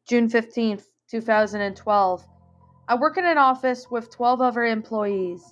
June 15th, 2012. I work in an office with 12 other employees.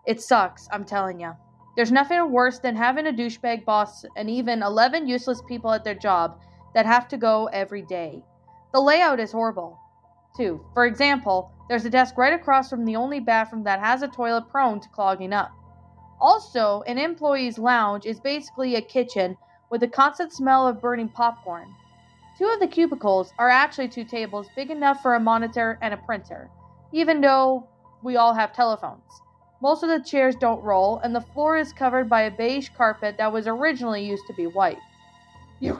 It sucks, I'm telling ya. There's nothing worse than having a douchebag boss and even 11 useless people at their job that have to go every day. The layout is horrible, too. For example, there's a desk right across from the only bathroom that has a toilet prone to clogging up. Also, an employee's lounge is basically a kitchen with a constant smell of burning popcorn. Two of the cubicles are actually two tables big enough for a monitor and a printer, even though we all have telephones. Most of the chairs don't roll, and the floor is covered by a beige carpet that was originally used to be white. You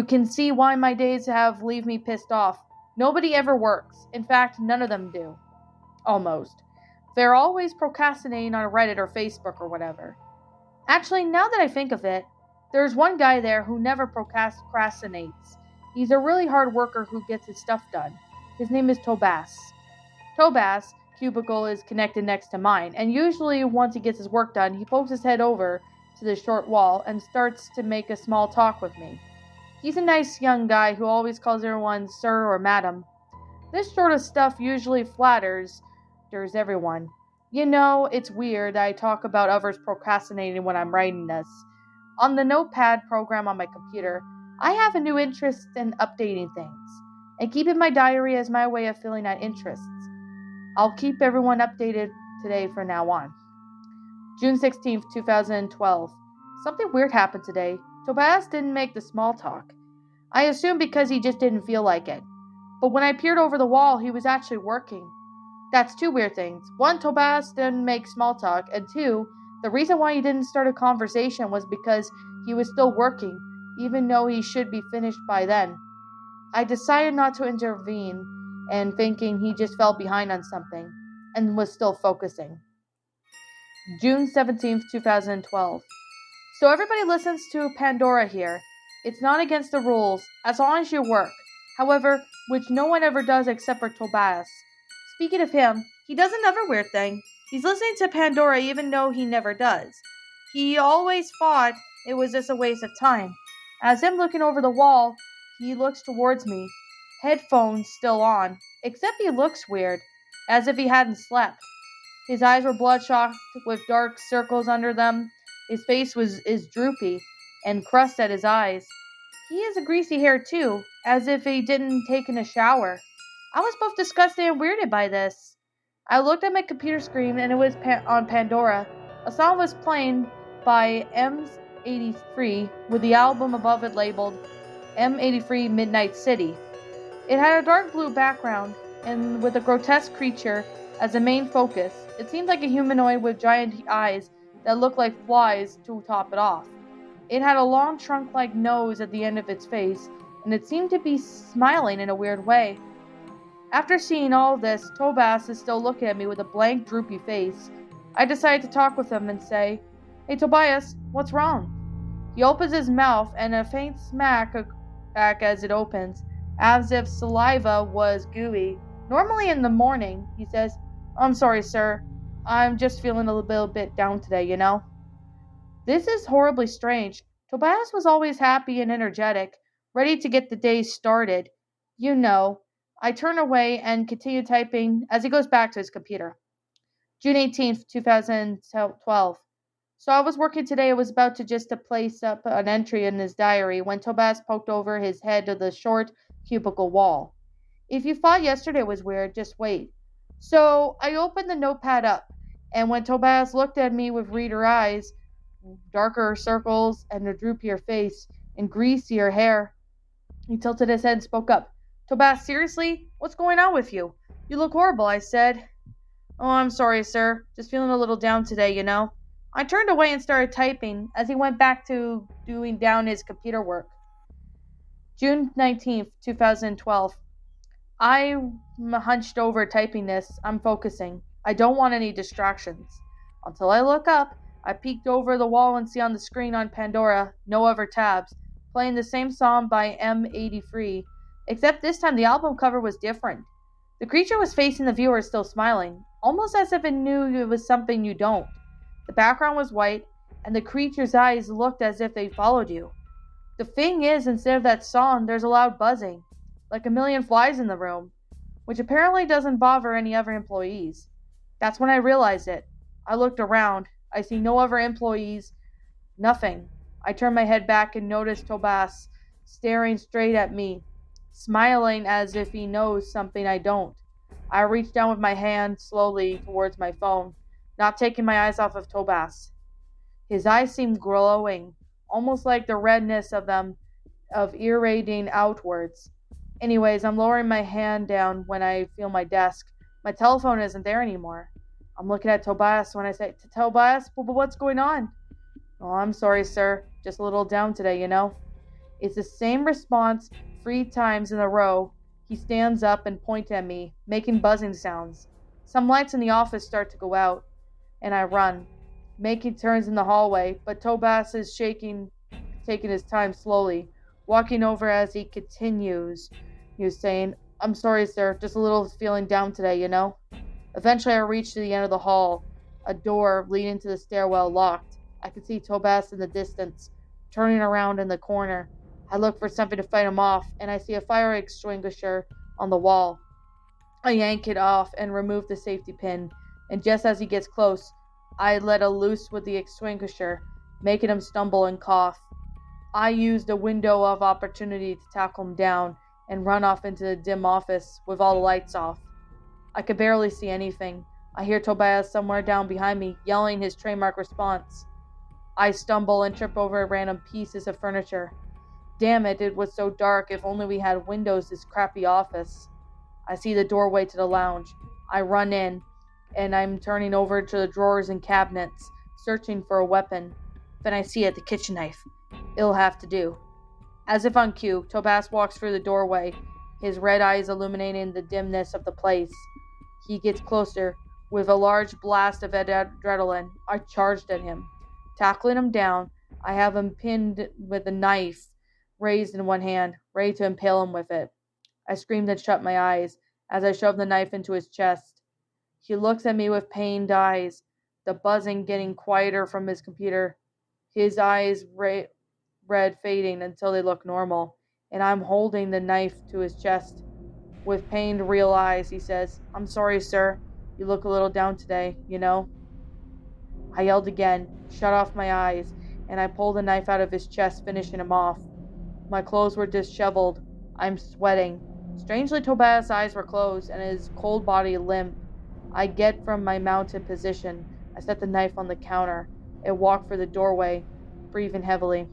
can see why my days leave me pissed off. Nobody ever works. In fact, none of them do. Almost. They're always procrastinating on Reddit or Facebook or whatever. Actually, now that I think of it, there's one guy there who never procrastinates. He's a really hard worker who gets his stuff done. His name is Tobias. Tobias' cubicle is connected next to mine, and usually once he gets his work done, he pokes his head over to the short wall and starts to make a small talk with me. He's a nice young guy who always calls everyone sir or madam. This sort of stuff usually flatters everyone. You know, it's weird that I talk about others procrastinating when I'm writing this. On the notepad program on my computer, I have a new interest in updating things, and keeping my diary as my way of filling that interests. I'll keep everyone updated today from now on. June 16th, 2012. Something weird happened today. Tobias didn't make the small talk. I assume because he just didn't feel like it. But when I peered over the wall, he was actually working. That's two weird things. One, Tobias didn't make small talk, and two, the reason why he didn't start a conversation was because he was still working, even though he should be finished by then. I decided not to intervene, and thinking he just fell behind on something, and was still focusing. June 17th, 2012. So everybody listens to Pandora here. It's not against the rules, as long as you work. However, which no one ever does except for Tobias. Speaking of him, he does another weird thing. He's listening to Pandora even though he never does. He always thought it was just a waste of time. As him looking over the wall, he looks towards me, headphones still on, except he looks weird, as if he hadn't slept. His eyes were bloodshot with dark circles under them. His face is droopy and crust at his eyes. He has a greasy hair too, as if he didn't take in a shower. I was both disgusted and weirded by this. I looked at my computer screen and it was on Pandora. A song was playing by M83 with the album above it labeled M83 Midnight City. It had a dark blue background and with a grotesque creature as the main focus. It seemed like a humanoid with giant eyes that looked like flies to top it off. It had a long trunk-like nose at the end of its face, and it seemed to be smiling in a weird way. After seeing all of this, Tobias is still looking at me with a blank, droopy face. I decide to talk with him and say, "Hey Tobias, what's wrong?" He opens his mouth and a faint smack as it opens, as if saliva was gooey. Normally in the morning, he says, "I'm sorry, sir. I'm just feeling a little bit down today, you know." This is horribly strange. Tobias was always happy and energetic, ready to get the day started. You know. I turn away and continue typing as he goes back to his computer. June 18th, 2012. So I was working today. I was about to place up an entry in his diary when Tobias poked over his head to the short cubicle wall. If you thought yesterday was weird, just wait. So I opened the notepad up, and when Tobias looked at me with reader eyes, darker circles, and a droopier face, and greasier hair, he tilted his head and spoke up. "Tobias, seriously? What's going on with you? You look horrible," I said. "Oh, I'm sorry, sir. Just feeling a little down today, you know." I turned away and started typing as he went back to doing down his computer work. June 19th, 2012. I'm hunched over typing this. I'm focusing. I don't want any distractions. Until I look up, I peeked over the wall and see on the screen on Pandora, no other tabs, playing the same song by M83. Except this time the album cover was different. The creature was facing the viewer still smiling, almost as if it knew it was something you don't. The background was white, and the creature's eyes looked as if they followed you. The thing is, instead of that song, there's a loud buzzing. like a million flies in the room, which apparently doesn't bother any other employees. That's when I realized it. I looked around. I see no other employees, nothing. I turned my head back and noticed Tobias staring straight at me, smiling as if he knows something I don't. I reached down with my hand slowly towards my phone, not taking my eyes off of Tobias. His eyes seemed glowing, almost like the redness of them of irradiating outwards. Anyways, I'm lowering my hand down when I feel my desk. My telephone isn't there anymore. I'm looking at Tobias when I say, Tobias, what's going on? Oh, I'm sorry, sir. Just a little down today, you know? It's the same response 3 times in a row. He stands up and points at me, making buzzing sounds. Some lights in the office start to go out, and I run, making turns in the hallway, but Tobias is taking his time slowly, walking over as he continues. He was saying, I'm sorry, sir, just a little feeling down today, you know? Eventually, I reached to the end of the hall, a door leading to the stairwell locked. I could see Tobias in the distance, turning around in the corner. I look for something to fight him off, and I see a fire extinguisher on the wall. I yank it off and remove the safety pin, and just as he gets close, I let a loose with the extinguisher, making him stumble and cough. I used a window of opportunity to tackle him down and run off into the dim office with all the lights off. I could barely see anything. I hear Tobias somewhere down behind me yelling his trademark response. I stumble and trip over random pieces of furniture. Damn it, it was so dark. If only we had windows this crappy office. I see the doorway to the lounge. I run in, and I'm turning over to the drawers and cabinets, searching for a weapon. Then I see it, the kitchen knife. It'll have to do. As if on cue, Tobias walks through the doorway, his red eyes illuminating the dimness of the place. He gets closer. With a large blast of adrenaline, I charged at him. Tackling him down, I have him pinned with a knife raised in one hand, ready to impale him with it. I screamed and shut my eyes as I shoved the knife into his chest. He looks at me with pained eyes, the buzzing getting quieter from his computer, his eyes red fading until they look normal, and I'm holding the knife to his chest. With pained, real eyes, he says, I'm sorry, sir. You look a little down today, you know? I yelled again, shut off my eyes, and I pulled the knife out of his chest, finishing him off. My clothes were disheveled. I'm sweating. Strangely, Tobias' eyes were closed, and his cold body limp. I get from my mounted position. I set the knife on the counter and walk for the doorway, breathing heavily.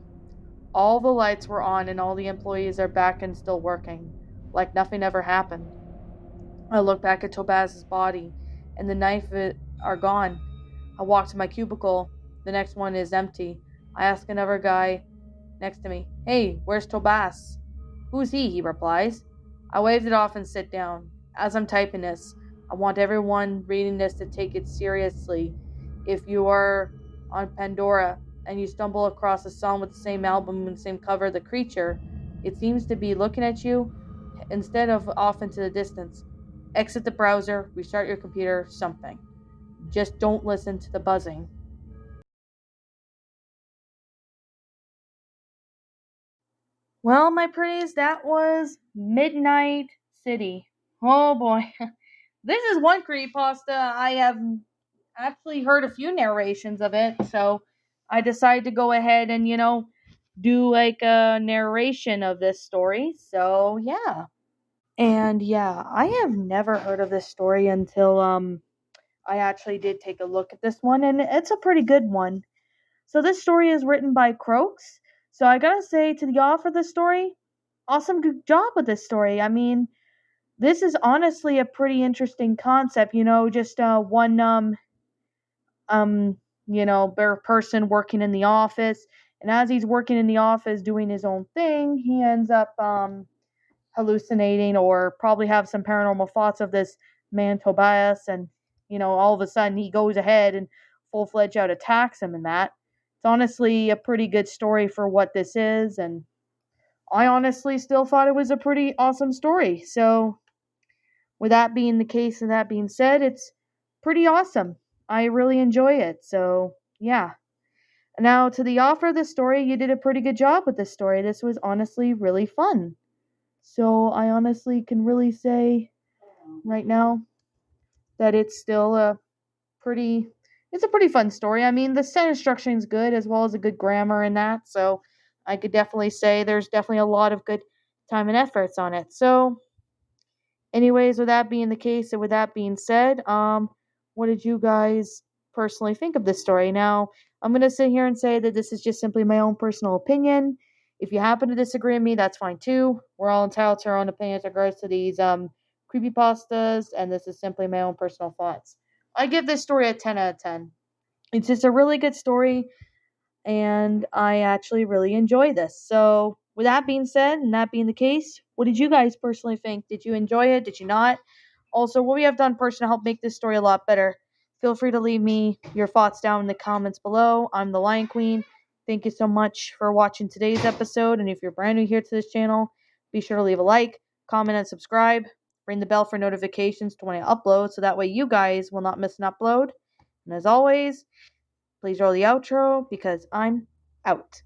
All the lights were on, and all the employees are back and still working, like nothing ever happened. I look back at Tobias' body, and the knife are gone. I walk to my cubicle. The next one is empty. I ask another guy next to me, Hey, where's Tobias? Who's he? He replies. I waved it off and sit down. As I'm typing this, I want everyone reading this to take it seriously. If you are on Pandora and you stumble across a song with the same album and the same cover, The Creature, it seems to be looking at you instead of off into the distance. Exit the browser, restart your computer, something. Just don't listen to the buzzing. Well, my pretties, that was Midnight City. Oh boy. This is one creepypasta. I have actually heard a few narrations of it, so I decided to go ahead and, do like a narration of this story. So, yeah. And yeah, I have never heard of this story until I actually did take a look at this one, and it's a pretty good one. So this story is written by Croaks. So I gotta say to the author of this story, awesome good job with this story. I mean, this is honestly a pretty interesting concept. Just one um person working in the office, and as he's working in the office doing his own thing, he ends up hallucinating or probably have some paranormal thoughts of this man Tobias, and all of a sudden he goes ahead and full-fledged out attacks him, and that it's honestly a pretty good story for what this is, and I honestly still thought it was a pretty awesome story. So with that being the case and that being said, it's pretty awesome. I really enjoy it. So yeah. Now to the author of this story, you did a pretty good job with this story. This was honestly really fun. So I honestly can really say right now that it's still pretty it's a pretty fun story. I mean, the sentence structuring is good as well as a good grammar in that. So I could definitely say there's definitely a lot of good time and efforts on it. So anyways, with that being the case and with that being said, what did you guys personally think of this story? Now, I'm going to sit here and say that this is just simply my own personal opinion. If you happen to disagree with me, that's fine too. We're all entitled to our own opinions in regards to these creepypastas, and this is simply my own personal thoughts. I give this story a 10 out of 10. It's just a really good story, and I actually really enjoy this. So, with that being said, and that being the case, what did you guys personally think? Did you enjoy it? Did you not? Also, what we have done personally to help make this story a lot better, feel free to leave me your thoughts down in the comments below. I'm the Lion Queen. Thank you so much for watching today's episode. And if you're brand new here to this channel, be sure to leave a like, comment, and subscribe. Ring the bell for notifications to when I upload so that way you guys will not miss an upload. And as always, please roll the outro because I'm out.